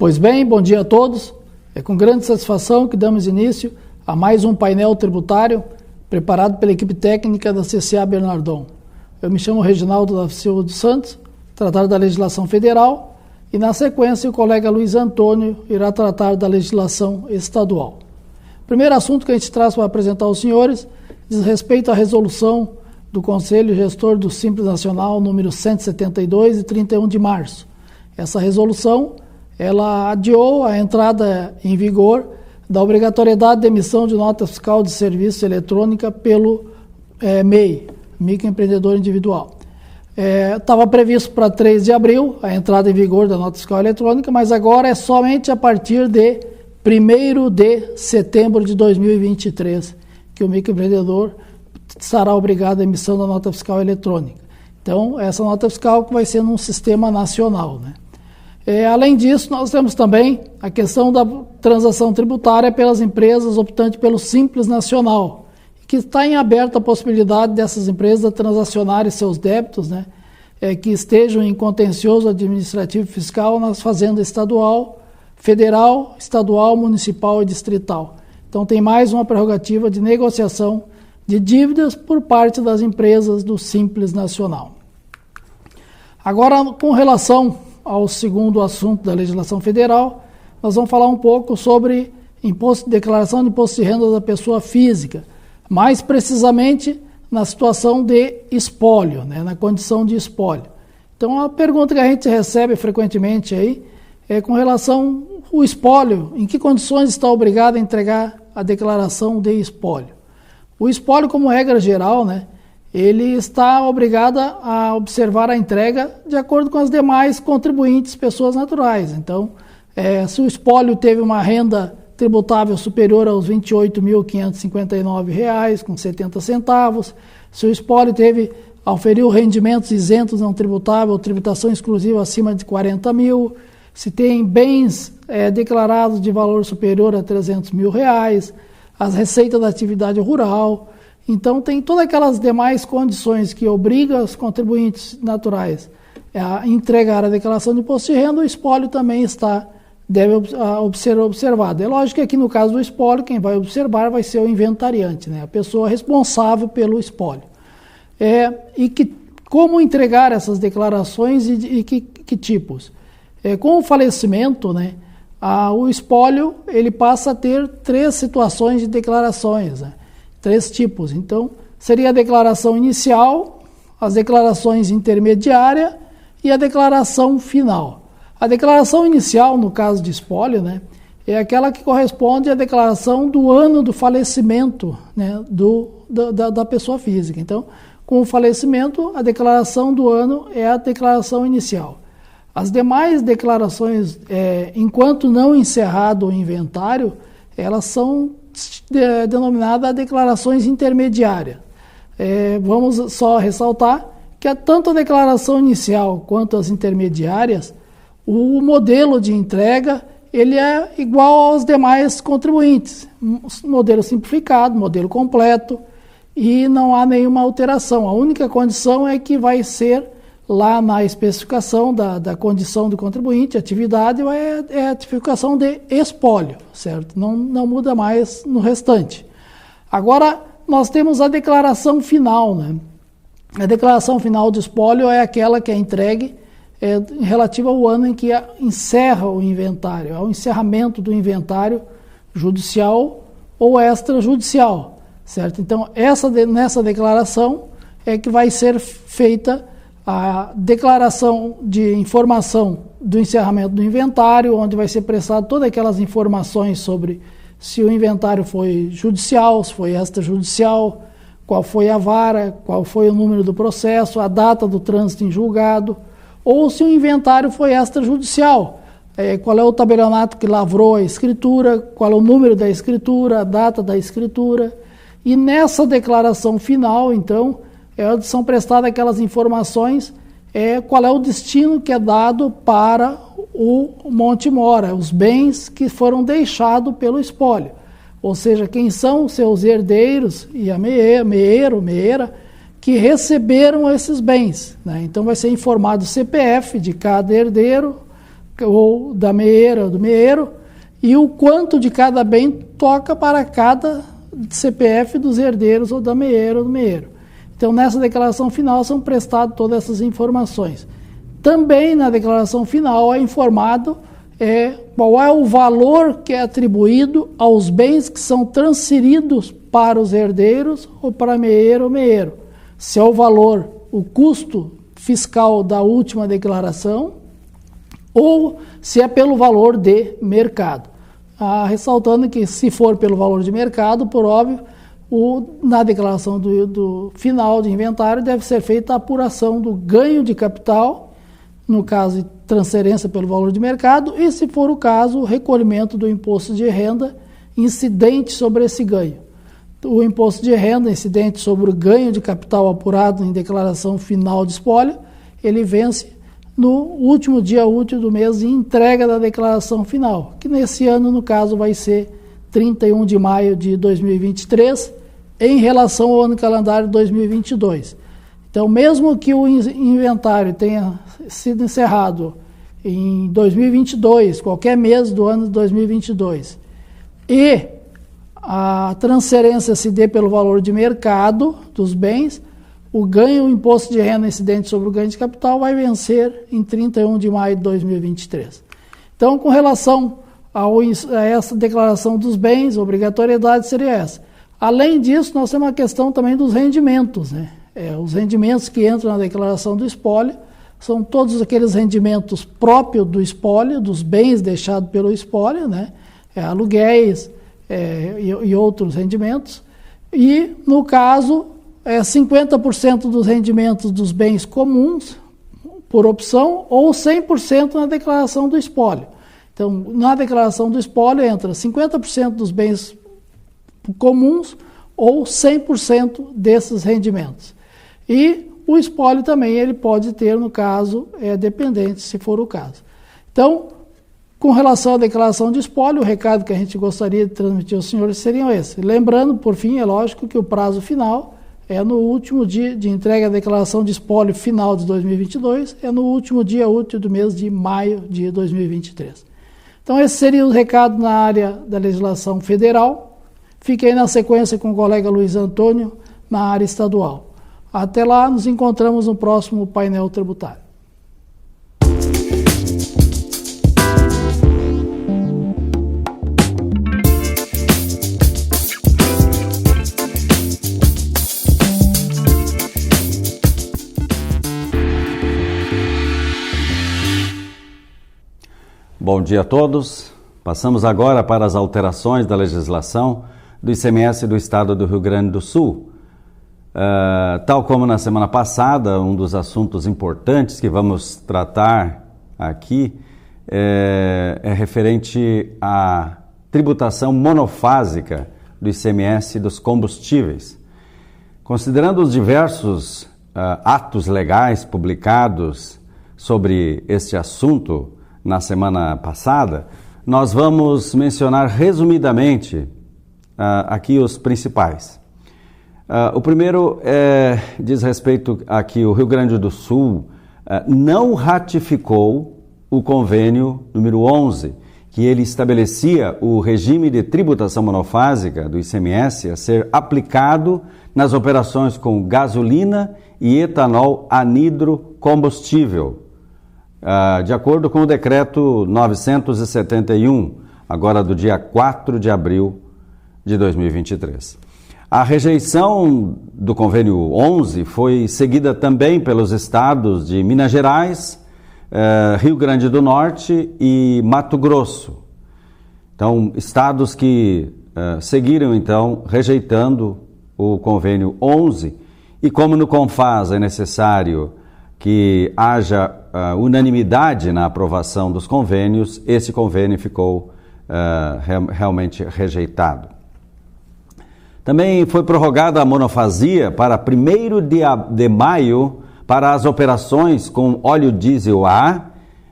Pois bem, bom dia a todos. É com grande satisfação que damos início a mais um painel tributário preparado pela equipe técnica da CCA Bernardon. Eu me chamo Reginaldo da Silva dos Santos, tratar da legislação federal, e na sequência o colega Luiz Antônio irá tratar da legislação estadual. O primeiro assunto que a gente traz para apresentar aos senhores diz respeito à resolução do Conselho Gestor do Simples Nacional número 172 de 31 de março. Essa resolução ela adiou a entrada em vigor da obrigatoriedade de emissão de nota fiscal de serviço eletrônica pelo MEI, microempreendedor individual. Estava previsto para 3 de abril a entrada em vigor da nota fiscal eletrônica, mas agora é somente a partir de 1º de setembro de 2023 que o microempreendedor estará obrigado à emissão da nota fiscal eletrônica. Então, essa nota fiscal vai ser num sistema nacional, né? Além disso, nós temos também a questão da transação tributária pelas empresas optantes pelo Simples Nacional, que está em aberta a possibilidade dessas empresas transacionarem seus débitos, né, que estejam em contencioso administrativo fiscal nas fazendas estadual, federal, estadual, municipal e distrital. Então tem mais uma prerrogativa de negociação de dívidas por parte das empresas do Simples Nacional. Agora, com relação ao segundo assunto da legislação federal, nós vamos falar um pouco sobre declaração de imposto de renda da pessoa física, mais precisamente na situação de espólio, né, na condição de espólio. Então, a pergunta que a gente recebe frequentemente aí é com relação ao espólio, em que condições está obrigado a entregar a declaração de espólio. O espólio, como regra geral, né, ele está obrigado a observar a entrega de acordo com as demais contribuintes, pessoas naturais. Então, se o espólio teve uma renda tributável superior aos R$ 28.559,70, se o espólio auferiu rendimentos isentos não tributáveis, tributação exclusiva acima de 40 mil, se tem bens declarados de valor superior a R$ 300 mil, as receitas da atividade rural. Então, tem todas aquelas demais condições que obrigam os contribuintes naturais a entregar a declaração de imposto de renda, o espólio também deve ser observado. É lógico que aqui no caso do espólio, quem vai observar vai ser o inventariante, né, a pessoa responsável pelo espólio. Como entregar essas declarações e que tipos? Com o falecimento, né, o espólio ele passa a ter 3 situações de declarações, né? 3 tipos. Então, seria a declaração inicial, as declarações intermediárias e a declaração final. A declaração inicial, no caso de espólio, né, é aquela que corresponde à declaração do ano do falecimento, né, da pessoa física. Então, com o falecimento, a declaração do ano é a declaração inicial. As demais declarações, enquanto não encerrado o inventário, elas são denominadas declarações intermediárias. Vamos só ressaltar que tanto a declaração inicial quanto as intermediárias, o modelo de entrega ele é igual aos demais contribuintes, modelo simplificado, modelo completo, e não há nenhuma alteração. A única condição é que vai ser lá na especificação da condição do contribuinte, atividade, é a tipificação de espólio, certo? Não muda mais no restante. Agora, nós temos a declaração final, né? A declaração final de espólio é aquela que é entregue relativa ao ano em que encerra o inventário, ao encerramento do inventário judicial ou extrajudicial, certo? Então, nessa declaração é que vai ser feita a declaração de informação do encerramento do inventário, onde vai ser prestado todas aquelas informações sobre se o inventário foi judicial, se foi extrajudicial, qual foi a vara, qual foi o número do processo, a data do trânsito em julgado, ou se o inventário foi extrajudicial, qual é o tabelionato que lavrou a escritura, qual é o número da escritura, a data da escritura. E nessa declaração final, então, são prestadas aquelas informações, qual é o destino que é dado para o Monte Mora, os bens que foram deixados pelo espólio. Ou seja, quem são seus herdeiros e a meeira, que receberam esses bens, né? Então vai ser informado o CPF de cada herdeiro, ou da meeira ou do meeiro, e o quanto de cada bem toca para cada CPF dos herdeiros ou da meeira ou do meeiro. Então, nessa declaração final são prestadas todas essas informações. Também na declaração final é informado qual é o valor que é atribuído aos bens que são transferidos para os herdeiros ou para meeiro ou meeiro. Se é o valor, o custo fiscal da última declaração, ou se é pelo valor de mercado. Ressaltando que, se for pelo valor de mercado, por óbvio, na declaração do final de inventário deve ser feita a apuração do ganho de capital, no caso de transferência pelo valor de mercado, e, se for o caso, o recolhimento do imposto de renda incidente sobre esse ganho. O imposto de renda incidente sobre o ganho de capital apurado em declaração final de espólio, ele vence no último dia útil do mês de entrega da declaração final, que nesse ano, no caso, vai ser 31 de maio de 2023, em relação ao ano calendário 2022. Então, mesmo que o inventário tenha sido encerrado em 2022, qualquer mês do ano de 2022, e a transferência se dê pelo valor de mercado dos bens, o ganho, o imposto de renda incidente sobre o ganho de capital vai vencer em 31 de maio de 2023. Então, com relação a essa declaração dos bens, a obrigatoriedade seria essa. Além disso, nós temos a questão também dos rendimentos, né? Os rendimentos que entram na declaração do espólio são todos aqueles rendimentos próprios do espólio, dos bens deixados pelo espólio, né? Aluguéis e outros rendimentos. E, no caso, 50% dos rendimentos dos bens comuns, por opção, ou 100% na declaração do espólio. Então, na declaração do espólio entra 50% dos bens comuns ou 100% desses rendimentos. E o espólio também ele pode ter, no caso, dependente, se for o caso. Então, com relação à declaração de espólio, o recado que a gente gostaria de transmitir aos senhores seriam esse. Lembrando, por fim, é lógico que o prazo final é no último dia de entrega da declaração de espólio final de 2022, é no último dia útil do mês de maio de 2023. Então, esse seria o recado na área da legislação federal. Fiquei na sequência com o colega Luiz Antônio na área estadual. Até lá, nos encontramos no próximo painel tributário. Bom dia a todos. Passamos agora para as alterações da legislação do ICMS do Estado do Rio Grande do Sul. Tal como na semana passada, um dos assuntos importantes que vamos tratar aqui é referente à tributação monofásica do ICMS dos combustíveis. Considerando os diversos atos legais publicados sobre este assunto na semana passada, nós vamos mencionar resumidamente aqui os principais. O primeiro diz respeito a que o Rio Grande do Sul não ratificou o convênio número 11, que ele estabelecia o regime de tributação monofásica do ICMS a ser aplicado nas operações com gasolina e etanol anidro combustível, de acordo com o decreto 971, agora do dia 4 de abril de 2023. A rejeição do convênio 11 foi seguida também pelos estados de Minas Gerais, Rio Grande do Norte e Mato Grosso. Então, estados que seguiram, então, rejeitando o convênio 11, e como no CONFAS é necessário que haja unanimidade na aprovação dos convênios, esse convênio ficou realmente rejeitado. Também foi prorrogada a monofasia para 1º de maio para as operações com óleo diesel A,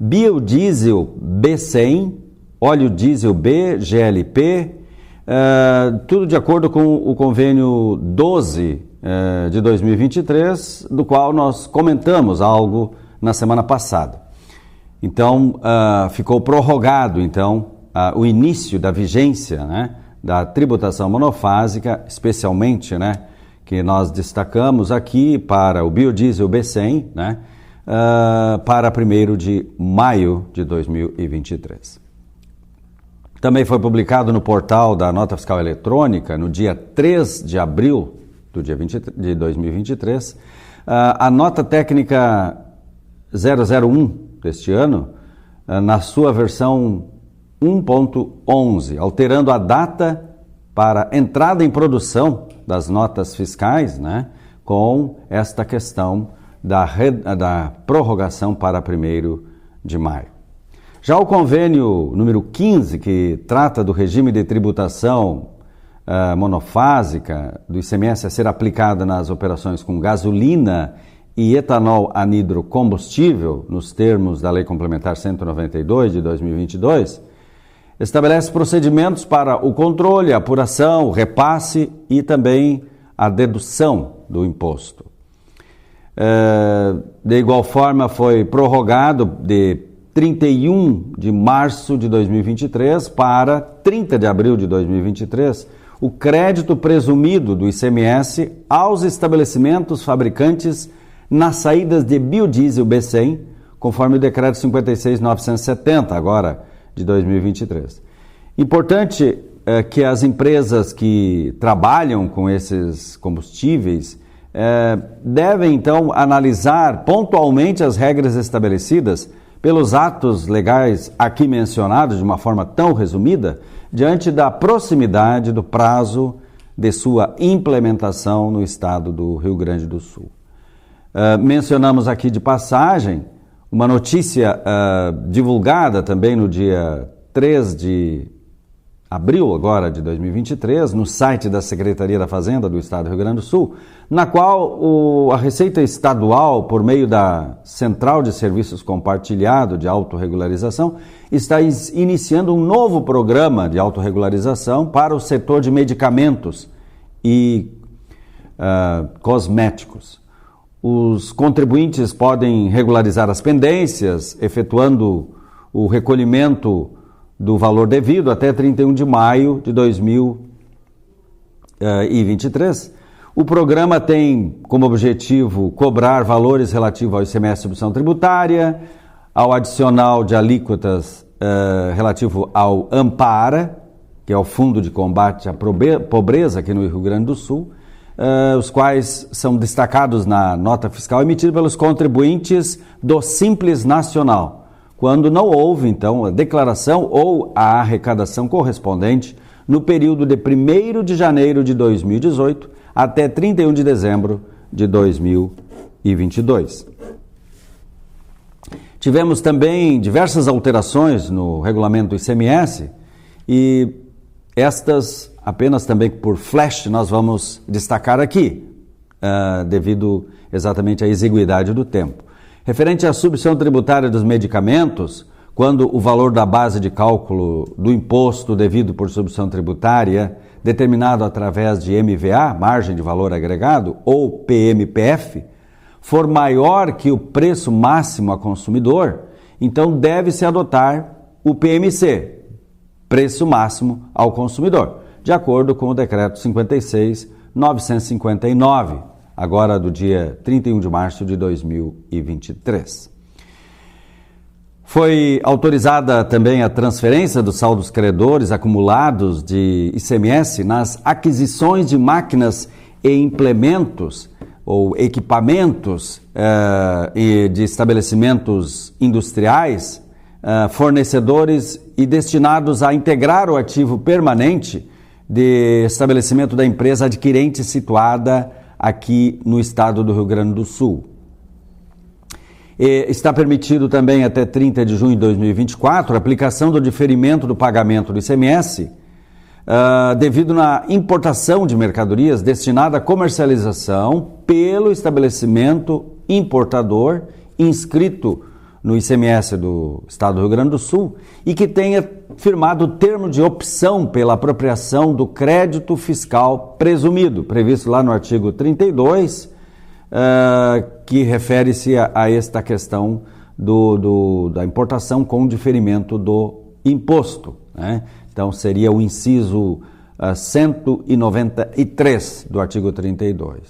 biodiesel B100, óleo diesel B, GLP, tudo de acordo com o convênio 12 de 2023, do qual nós comentamos algo na semana passada. Então, ficou prorrogado, então, o início da vigência, né, da tributação monofásica, especialmente, né, que nós destacamos aqui para o biodiesel B100, né, para 1º de maio de 2023. Também foi publicado no portal da Nota Fiscal Eletrônica, no dia 3 de abril de 2023, a Nota Técnica 001 deste ano, na sua versão 1.11, alterando a data para entrada em produção das notas fiscais, né, com esta questão da prorrogação para 1º de maio. Já o convênio número 15, que trata do regime de tributação monofásica do ICMS a ser aplicada nas operações com gasolina e etanol anidrocombustível, nos termos da Lei Complementar 192 de 2022, estabelece procedimentos para o controle, a apuração, o repasse e também a dedução do imposto. De igual forma, foi prorrogado de 31 de março de 2023 para 30 de abril de 2023 o crédito presumido do ICMS aos estabelecimentos fabricantes nas saídas de biodiesel B100, conforme o decreto 56.970, agora de 2023. Importante que as empresas que trabalham com esses combustíveis devem, então, analisar pontualmente as regras estabelecidas pelos atos legais aqui mencionados de uma forma tão resumida, diante da proximidade do prazo de sua implementação no estado do Rio Grande do Sul. Mencionamos aqui de passagem uma notícia divulgada também no dia 3 de abril agora de 2023, no site da Secretaria da Fazenda do Estado do Rio Grande do Sul, na qual a Receita Estadual, por meio da Central de Serviços Compartilhado de Autorregularização, está iniciando um novo programa de autorregularização para o setor de medicamentos e cosméticos. Os contribuintes podem regularizar as pendências, efetuando o recolhimento do valor devido até 31 de maio de 2023. O programa tem como objetivo cobrar valores relativos ao ICMS subvenção tributária, ao adicional de alíquotas relativo ao Ampara, que é o Fundo de Combate à Pobreza aqui no Rio Grande do Sul, os quais são destacados na nota fiscal emitida pelos contribuintes do Simples Nacional, quando não houve, então, a declaração ou a arrecadação correspondente no período de 1º de janeiro de 2018 até 31 de dezembro de 2022. Tivemos também diversas alterações no regulamento do ICMS e estas, apenas também por flash, nós vamos destacar aqui, devido exatamente à exiguidade do tempo. Referente à subvenção tributária dos medicamentos, quando o valor da base de cálculo do imposto devido por subvenção tributária, determinado através de MVA, margem de valor agregado, ou PMPF, for maior que o preço máximo a consumidor, então deve-se adotar o PMC, preço máximo ao consumidor, de acordo com o decreto 56.959, agora do dia 31 de março de 2023. Foi autorizada também a transferência dos saldos credores acumulados de ICMS nas aquisições de máquinas e implementos ou equipamentos de estabelecimentos industriais, fornecedores e destinados a integrar o ativo permanente de estabelecimento da empresa adquirente situada aqui no estado do Rio Grande do Sul. Está permitido também até 30 de junho de 2024 a aplicação do diferimento do pagamento do ICMS devido na importação de mercadorias destinada à comercialização pelo estabelecimento importador inscrito no ICMS do estado do Rio Grande do Sul e que tenha firmado o termo de opção pela apropriação do crédito fiscal presumido, previsto lá no artigo 32, que refere-se a esta questão da importação com diferimento do imposto, né? Então, seria o inciso 193 do artigo 32.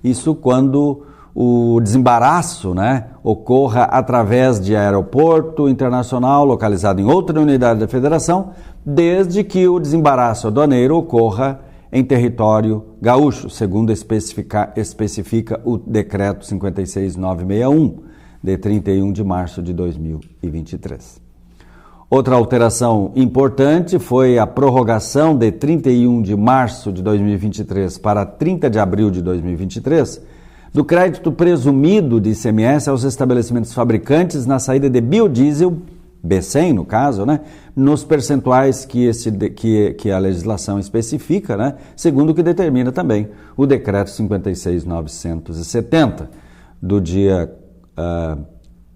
Isso quando o desembaraço, né, ocorra através de aeroporto internacional localizado em outra unidade da Federação, desde que o desembaraço aduaneiro ocorra em território gaúcho, segundo especifica o Decreto 56961, de 31 de março de 2023. Outra alteração importante foi a prorrogação de 31 de março de 2023 para 30 de abril de 2023 do crédito presumido de ICMS aos estabelecimentos fabricantes na saída de biodiesel, B100 no caso, né, nos percentuais que a legislação especifica, né, segundo o que determina também o Decreto 56.970, do dia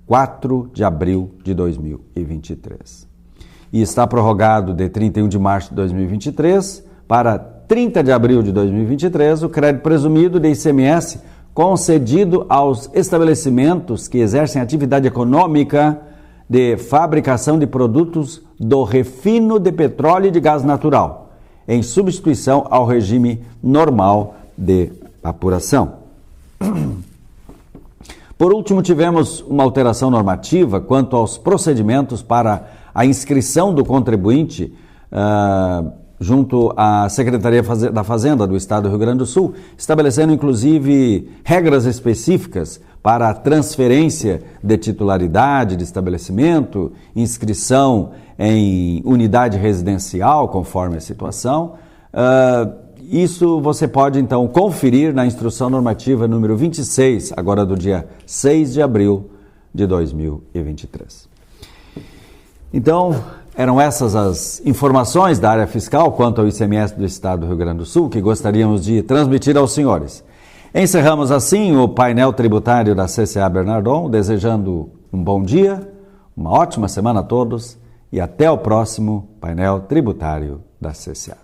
4 de abril de 2023. E está prorrogado de 31 de março de 2023 para 30 de abril de 2023 o crédito presumido de ICMS concedido aos estabelecimentos que exercem atividade econômica de fabricação de produtos do refino de petróleo e de gás natural, em substituição ao regime normal de apuração. Por último, tivemos uma alteração normativa quanto aos procedimentos para a inscrição do contribuinte junto à Secretaria da Fazenda do Estado do Rio Grande do Sul, estabelecendo inclusive regras específicas para a transferência de titularidade de estabelecimento, inscrição em unidade residencial, conforme a situação. Isso você pode, então, conferir na Instrução Normativa número 26, agora do dia 6 de abril de 2023. Então, eram essas as informações da área fiscal quanto ao ICMS do Estado do Rio Grande do Sul que gostaríamos de transmitir aos senhores. Encerramos assim o painel tributário da CCA Bernardon, desejando um bom dia, uma ótima semana a todos e até o próximo painel tributário da CCA.